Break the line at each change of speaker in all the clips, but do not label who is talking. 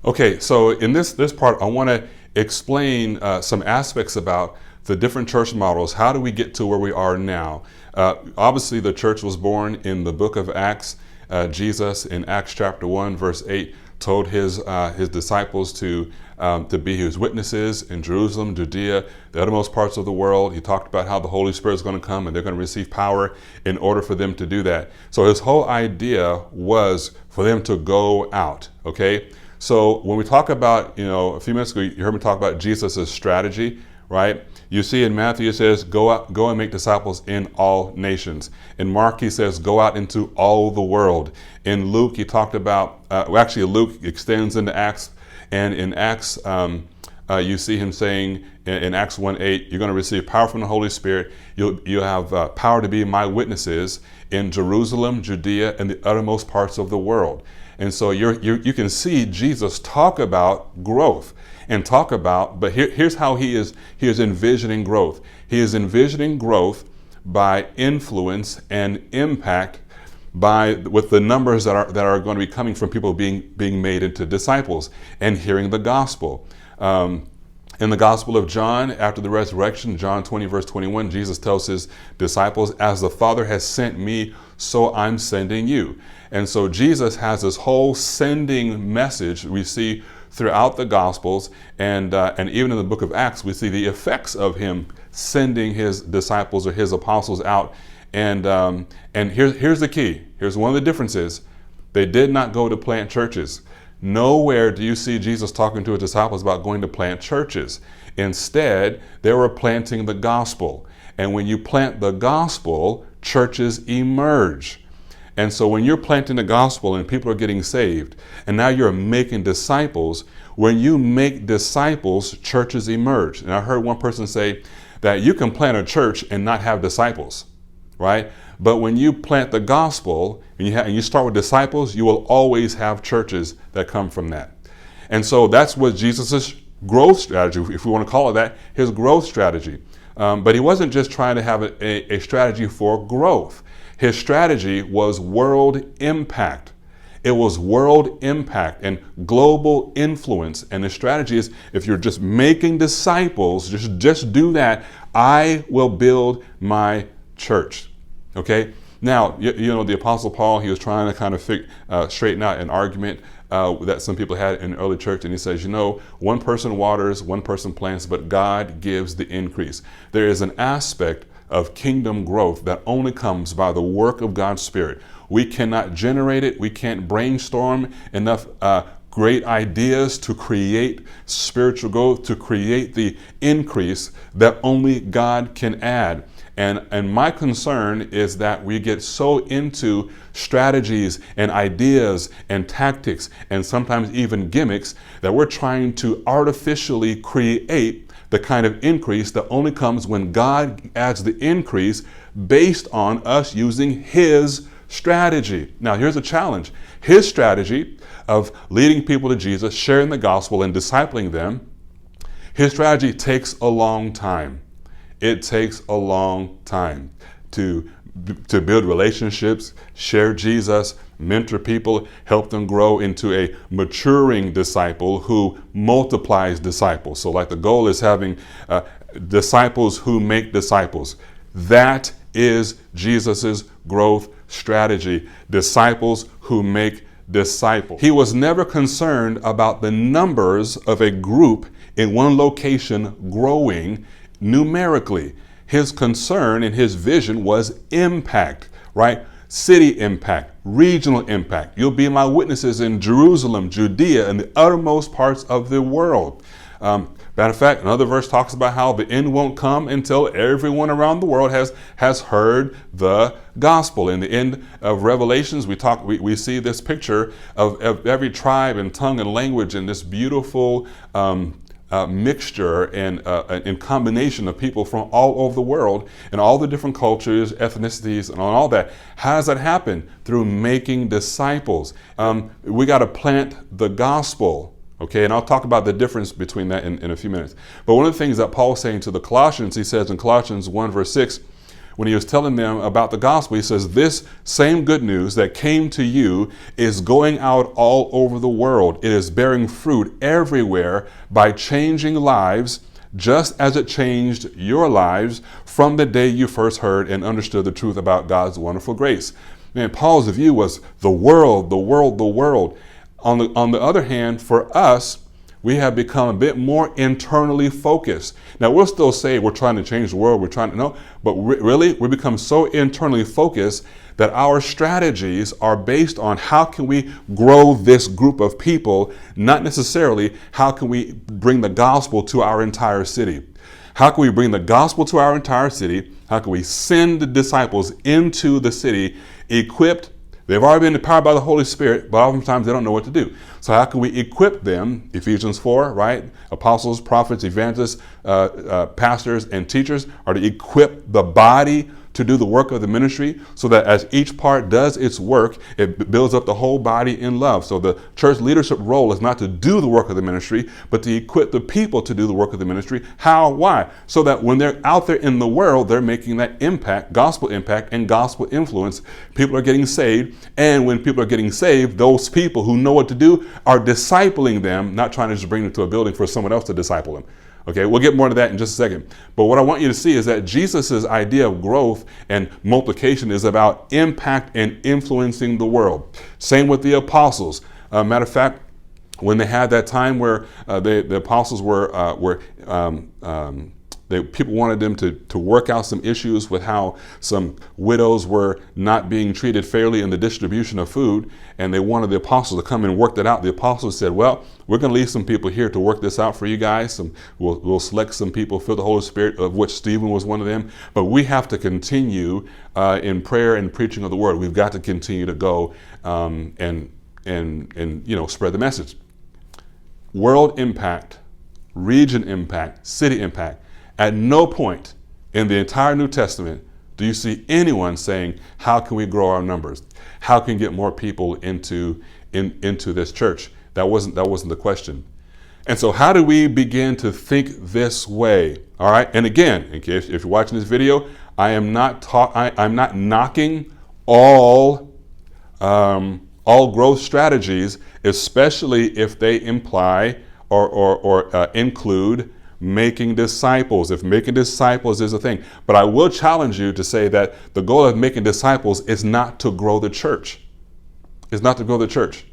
Okay, so in this part, I want to explain some aspects about the different church models. How do we get to where we are now? Obviously, the church was born in the book of Acts. Jesus in Acts chapter 1, verse 8, told his disciples to be his witnesses in Jerusalem, Judea, the uttermost parts of the world. He talked about how the Holy Spirit is going to come and they're going to receive power in order for them to do that. So his whole idea was for them to go out, okay? So when we talk about, a few minutes ago, you heard me talk about Jesus' strategy, right? You see in Matthew, it says, go out, go and make disciples in all nations. In Mark, he says, go out into all the world. In Luke, he talked about, Luke extends into Acts. And in Acts, you see him saying in Acts 1:8, you're going to receive power from the Holy Spirit. You'll have power to be my witnesses in Jerusalem, Judea, and the uttermost parts of the world. And so you can see Jesus talk about growth and talk about, but here's how he is envisioning growth. He is envisioning growth by influence and impact with the numbers that are going to be coming from people being made into disciples and hearing the gospel. In the Gospel of John, after the resurrection, John 20, verse 21, Jesus tells his disciples, as the Father has sent me, so I'm sending you. And so Jesus has this whole sending message we see throughout the Gospels, and even in the book of Acts, we see the effects of him sending his disciples or his apostles out. And here's the key. Here's one of the differences. They did not go to plant churches. Nowhere do you see Jesus talking to his disciples about going to plant churches. Instead, they were planting the gospel. And when you plant the gospel, churches emerge. And so when you're planting the gospel and people are getting saved, and now you're making disciples, when you make disciples, churches emerge. And I heard one person say that you can plant a church and not have disciples, right? But when you plant the gospel and you start with disciples, you will always have churches that come from that. And so that's what Jesus' growth strategy, if we want to call it that, his growth strategy. But he wasn't just trying to have a strategy for growth. His strategy was world impact. It was world impact and global influence. And the strategy is, if you're just making disciples, just do that, I will build my church. Okay? Now, the Apostle Paul, he was trying to kind of straighten out an argument that some people had in the early church. And he says, one person waters, one person plants, but God gives the increase. There is an aspect of kingdom growth that only comes by the work of God's Spirit. We cannot generate it. We can't brainstorm enough great ideas to create spiritual growth, to create the increase that only God can add. And my concern is that we get so into strategies and ideas and tactics and sometimes even gimmicks that we're trying to artificially create the kind of increase that only comes when God adds the increase based on us using his strategy. Now, here's a challenge. His strategy of leading people to Jesus, sharing the gospel and discipling them, his strategy takes a long time. It takes a long time to build relationships, share Jesus, mentor people, help them grow into a maturing disciple who multiplies disciples. So like the goal is having disciples who make disciples. That is Jesus's growth strategy. Disciples who make disciples. He was never concerned about the numbers of a group in one location growing numerically. His concern and his vision was impact, right? City impact, regional impact. You'll be my witnesses in Jerusalem, Judea, and the uttermost parts of the world. Matter of fact, another verse talks about how the end won't come until everyone around the world has heard the gospel. In the end of Revelations, we see this picture of every tribe and tongue and language in this beautiful mixture and combination of people from all over the world and all the different cultures, ethnicities, and all that. How does that happen? Through making disciples. We got to plant the gospel. Okay, and I'll talk about the difference between that in a few minutes. But one of the things that Paul's saying to the Colossians, he says in Colossians 1 verse 6, when he was telling them about the gospel. He says, this same good news that came to you is going out all over the world. It is bearing fruit everywhere by changing lives, just as it changed your lives from the day you first heard and understood the truth about God's wonderful grace. Man, Paul's view was the world, the world, the world. On the other hand, for us, we have become a bit more internally focused. Now, we'll still say we're trying to change the world, we're trying to know, but really, we become so internally focused that our strategies are based on how can we grow this group of people, not necessarily how can we bring the gospel to our entire city. How can we bring the gospel to our entire city? How can we send the disciples into the city equipped? They've already been empowered by the Holy Spirit, but oftentimes they don't know what to do. So how can we equip them? Ephesians 4, right? Apostles, prophets, evangelists, pastors, and teachers are to equip the body to do the work of the ministry, so that as each part does its work, it builds up the whole body in love. So the church leadership role is not to do the work of the ministry, but to equip the people to do the work of the ministry. How? Why? So that when they're out there in the world, they're making that impact, and gospel influence. People are getting saved. And when people are getting saved, those people who know what to do are discipling them, not trying to just bring them to a building for someone else to disciple them. Okay, we'll get more to that in just a second. But what I want you to see is that Jesus's idea of growth and multiplication is about impact and influencing the world. Same with the apostles. Matter of fact, when they had that time where the apostles people wanted them to work out some issues with how some widows were not being treated fairly in the distribution of food, and they wanted the apostles to come and work that out. The apostles said, well, we're going to leave some people here to work this out for you guys. We'll select some people, fill the Holy Spirit, of which Stephen was one of them. But we have to continue in prayer and preaching of the word. We've got to continue to go and spread the message. World impact, region impact, city impact. At no point in the entire New Testament do you see anyone saying, how can we grow our numbers? How can we get more people into this church? That wasn't the question. And so how do we begin to think this way? All right. And again, in case if you're watching this video, I'm not knocking all growth strategies, especially if they imply or include making disciples, if making disciples is a thing. But I will challenge you to say that the goal of making disciples is not to grow the church. It's not to grow the church.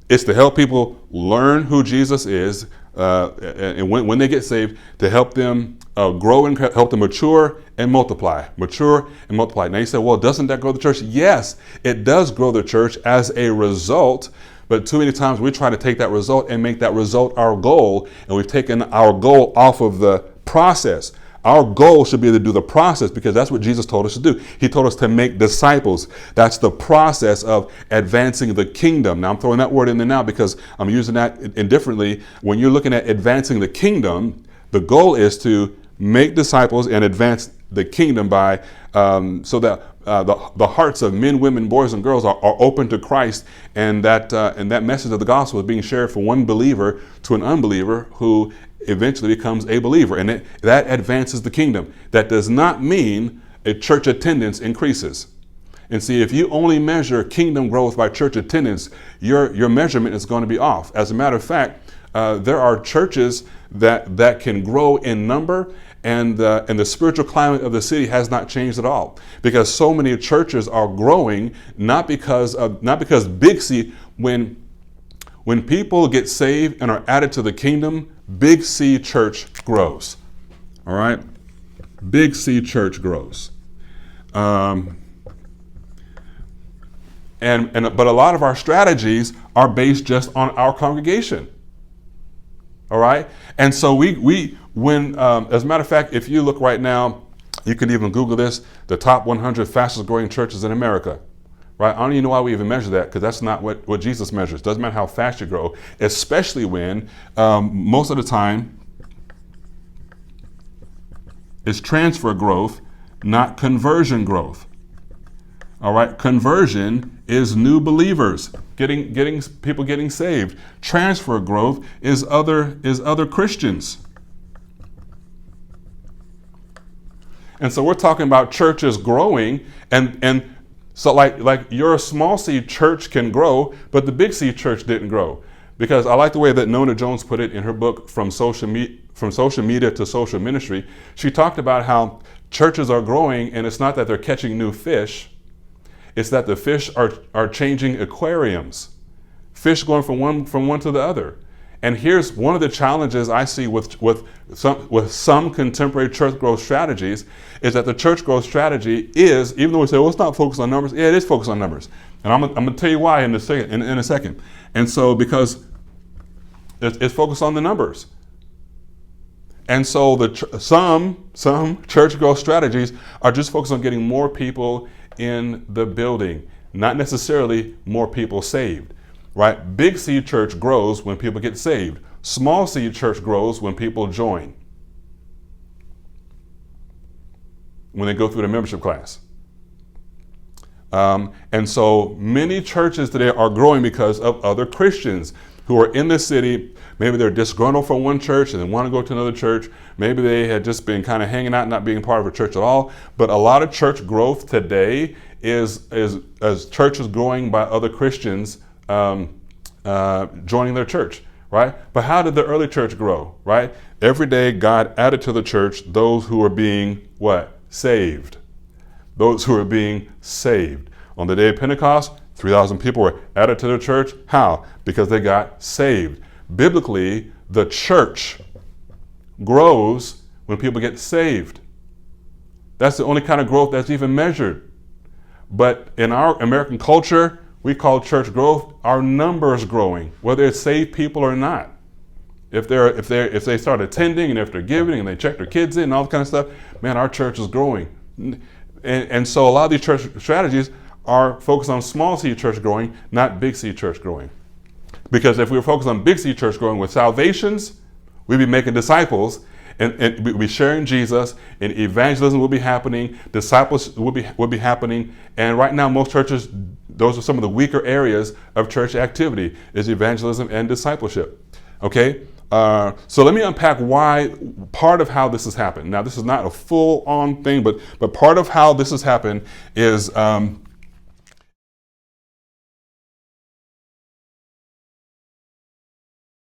It's to help people learn who Jesus is, and when they get saved, to help them grow and help them mature and multiply. Mature and multiply. Now you say, well, doesn't that grow the church? Yes, it does grow the church as a result. But too many times we try to take that result and make that result our goal, and we've taken our goal off of the process. Our goal should be to do the process, because that's what Jesus told us to do. He told us to make disciples. That's the process of advancing the kingdom. Now I'm throwing that word in there now because I'm using that indifferently. When you're looking at advancing the kingdom, the goal is to make disciples and advance the kingdom by so that the hearts of men, women, boys, and girls are open to Christ, and that message of the gospel is being shared from one believer to an unbeliever who eventually becomes a believer, and that advances the kingdom. That does not mean a church attendance increases. And see, if you only measure kingdom growth by church attendance, your measurement is going to be off. As a matter of fact, there are churches that can grow in number, and the spiritual climate of the city has not changed at all, because so many churches are growing not because Big C, when people get saved and are added to the kingdom, Big C church grows. All right, Big C church grows. But a lot of our strategies are based just on our congregation. All right, and so when as a matter of fact, if you look right now, you can even Google this: the top 100 fastest growing churches in America. Right? I don't even know why we even measure that, because that's not what Jesus measures. Doesn't matter how fast you grow, especially when most of the time it's transfer growth, not conversion growth. All right, conversion is new believers, getting people getting saved. Transfer growth is other Christians. And so we're talking about churches growing, and so like your small C church can grow, but the big C church didn't grow. Because I like the way that Nona Jones put it in her book, From Social Media to Social Ministry. She talked about how churches are growing, and it's not that they're catching new fish, it's that the fish are changing aquariums. Fish going from one to the other. And here's one of the challenges I see with some contemporary church growth strategies is that the church growth strategy is, even though we say, well, it's not focused on numbers, yeah, it is focused on numbers. And I'm going to tell you why in a second. And so because it's focused on the numbers. And so some church growth strategies are just focused on getting more people in the building, not necessarily more people saved. Right? Big C church grows when people get saved. Small C church grows when people join. When they go through the membership class. And so many churches today are growing because of other Christians who are in the city. Maybe they're disgruntled from one church and they want to go to another church. Maybe they had just been kind of hanging out, not being part of a church at all. But a lot of church growth today is as churches growing by other Christians joining their church, right? But how did the early church grow, right? Every day God added to the church those who were being what? Saved. Those who were being saved. On the day of Pentecost, 3,000 people were added to the church. How? Because they got saved. Biblically, the church grows when people get saved. That's the only kind of growth that's even measured. But in our American culture, we call church growth our numbers growing, whether it's saved people or not. If they start attending and if they're giving and they check their kids in and all that kind of stuff, man, our church is growing. And so a lot of these church strategies are focused on small C church growing, not big C church growing. Because if we were focused on big C church growing with salvations, we'd be making disciples and we'd be sharing Jesus, and evangelism will be happening, disciples will be happening. And right now, most churches, those are some of the weaker areas of church activity, is evangelism and discipleship. Okay? So let me unpack why, part of how this has happened. Now, this is not a full-on thing, but part of how this has happened is